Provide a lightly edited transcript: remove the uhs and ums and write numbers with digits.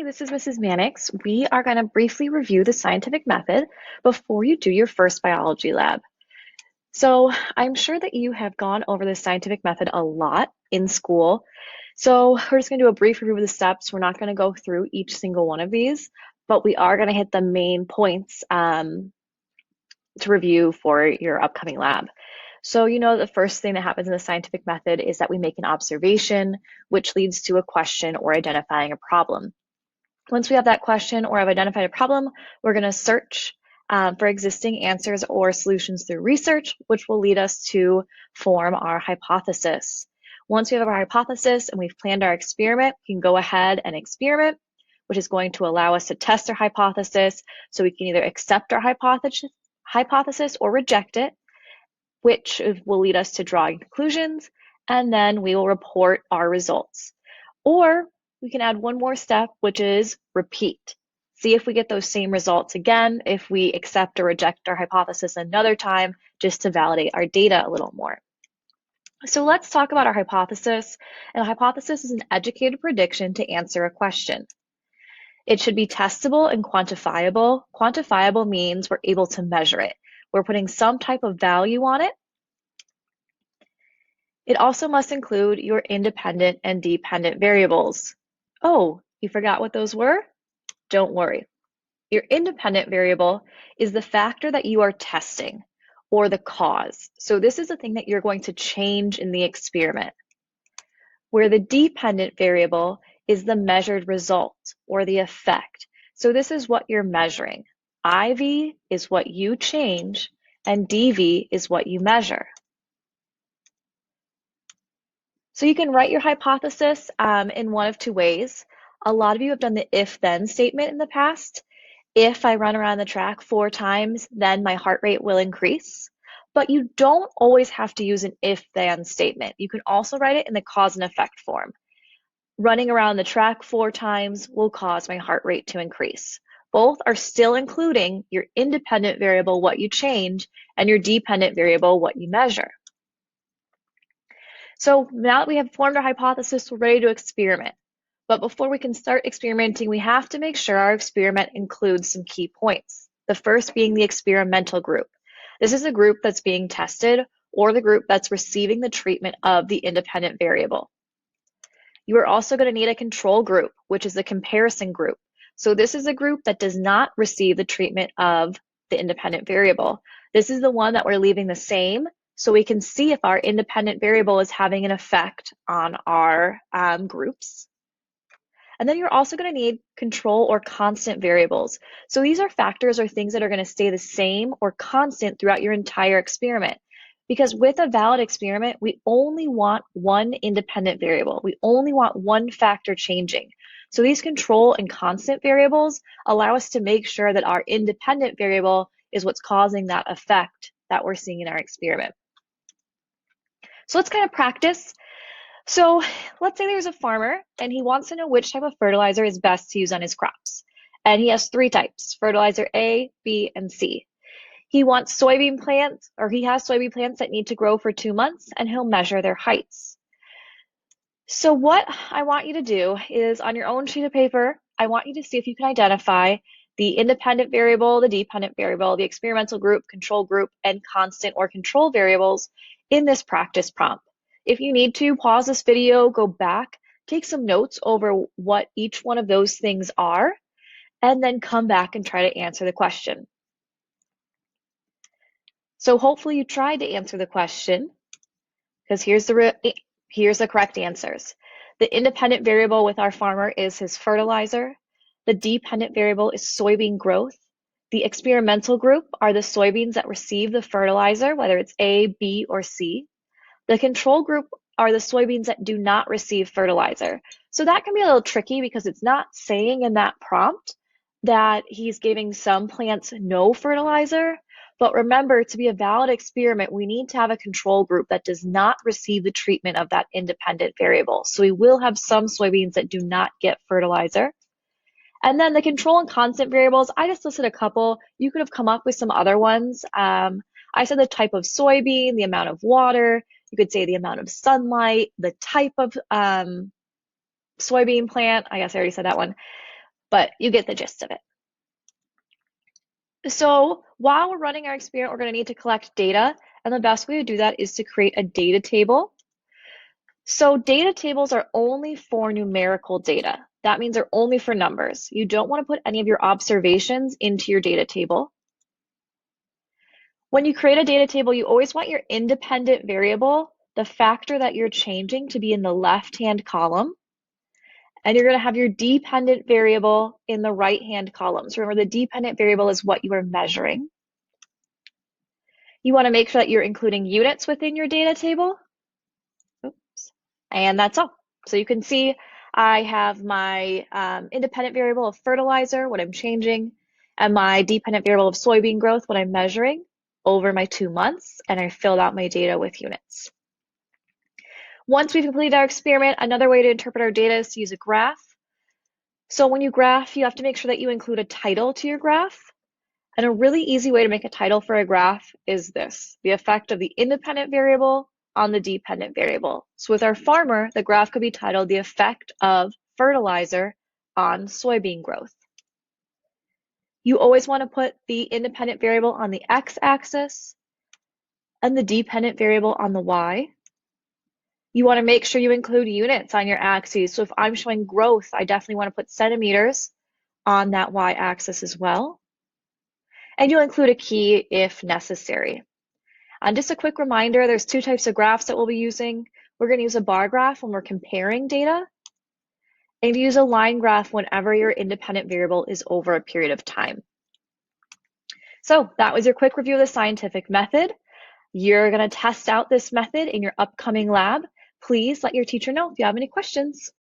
this is Mrs. Mannix. We are going to briefly review the scientific method before you do your first biology lab. So I'm sure that you have gone over the scientific method a lot in school. So we're just going to do a brief review of the steps. We're not going to go through each single one of these, but we are going to hit the main points to review for your upcoming lab. So the first thing that happens in the scientific method is that we make an observation, which leads to a question or identifying a problem. Once we have that question or have identified a problem, we're going to search for existing answers or solutions through research, which will lead us to form our hypothesis. Once we have our hypothesis and we've planned our experiment, we can go ahead and experiment, which is going to allow us to test our hypothesis. So we can either accept our hypothesis or reject it, which will lead us to drawing conclusions, and then we will report our results. Or we can add one more step, which is repeat. See if we get those same results again, if we accept or reject our hypothesis another time, just to validate our data a little more. So let's talk about our hypothesis. And a hypothesis is an educated prediction to answer a question. It should be testable and quantifiable. Quantifiable means we're able to measure it. We're putting some type of value on it. It also must include your independent and dependent variables. Oh, you forgot what those were? Don't worry. Your independent variable is the factor that you are testing or the cause. So this is the thing that you're going to change in the experiment. Where the dependent variable is the measured result or the effect. So this is what you're measuring. IV is what you change and DV is what you measure. So you can write your hypothesis in one of two ways. A lot of you have done the if-then statement in the past. If I run around the track 4 times, then my heart rate will increase. But you don't always have to use an if-then statement. You can also write it in the cause and effect form. Running around the track 4 times will cause my heart rate to increase. Both are still including your independent variable, what you change, and your dependent variable, what you measure. So now that we have formed our hypothesis, we're ready to experiment. But before we can start experimenting, we have to make sure our experiment includes some key points. The first being the experimental group. This is a group that's being tested or the group that's receiving the treatment of the independent variable. You are also going to need a control group, which is the comparison group. So this is a group that does not receive the treatment of the independent variable. This is the one that we're leaving the same, so we can see if our independent variable is having an effect on our groups. And then you're also going to need control or constant variables. So these are factors or things that are going to stay the same or constant throughout your entire experiment. Because with a valid experiment, we only want one independent variable. We only want one factor changing. So these control and constant variables allow us to make sure that our independent variable is what's causing that effect that we're seeing in our experiment. So let's kind of practice. So let's say there's a farmer and he wants to know which type of fertilizer is best to use on his crops. And he has 3 types, fertilizer A, B, and C. He wants soybean plants, or he has soybean plants that need to grow for 2 months, and he'll measure their heights. So what I want you to do is on your own sheet of paper, I want you to see if you can identify the independent variable, the dependent variable, the experimental group, control group, and constant or control variables in this practice prompt. If you need to, pause this video, go back, take some notes over what each one of those things are, and then come back and try to answer the question. So hopefully you tried to answer the question, because here's the correct answers. The independent variable with our farmer is his fertilizer. The dependent variable is soybean growth. The experimental group are the soybeans that receive the fertilizer, whether it's A, B, or C. The control group are the soybeans that do not receive fertilizer. So that can be a little tricky because it's not saying in that prompt that he's giving some plants no fertilizer. But remember, to be a valid experiment, we need to have a control group that does not receive the treatment of that independent variable. So we will have some soybeans that do not get fertilizer. And then the control and constant variables, I just listed a couple. You could have come up with some other ones. I said the type of soybean, the amount of water. You could say the amount of sunlight, the type of soybean plant. I guess I already said that one. but you get the gist of it. So while we're running our experiment, we're going to need to collect data, and the best way to do that is to create a data table. So data tables are only for numerical data. That means they're only for numbers. You don't want to put any of your observations into your data table. When you create a data table, you always want your independent variable, the factor that you're changing, to be in the left-hand column. And you're going to have your dependent variable in the right-hand column. So remember, the dependent variable is what you are measuring. You want to make sure that you're including units within your data table. Oops. And that's all. So you can see I have my independent variable of fertilizer, what I'm changing, and my dependent variable of soybean growth, what I'm measuring, over my 2 months, and I filled out my data with units. Once we've completed our experiment, another way to interpret our data is to use a graph. So when you graph, you have to make sure that you include a title to your graph. And a really easy way to make a title for a graph is this: the effect of the independent variable on the dependent variable. So with our farmer, the graph could be titled the effect of fertilizer on soybean growth. You always want to put the independent variable on the x-axis and the dependent variable on the y. You want to make sure you include units on your axes. So if I'm showing growth, I definitely want to put centimeters on that y-axis as well. And you'll include a key if necessary. And just a quick reminder, there's 2 types of graphs that we'll be using. We're going to use a bar graph when we're comparing data, and use a line graph whenever your independent variable is over a period of time. So that was your quick review of the scientific method. You're going to test out this method in your upcoming lab. Please let your teacher know if you have any questions.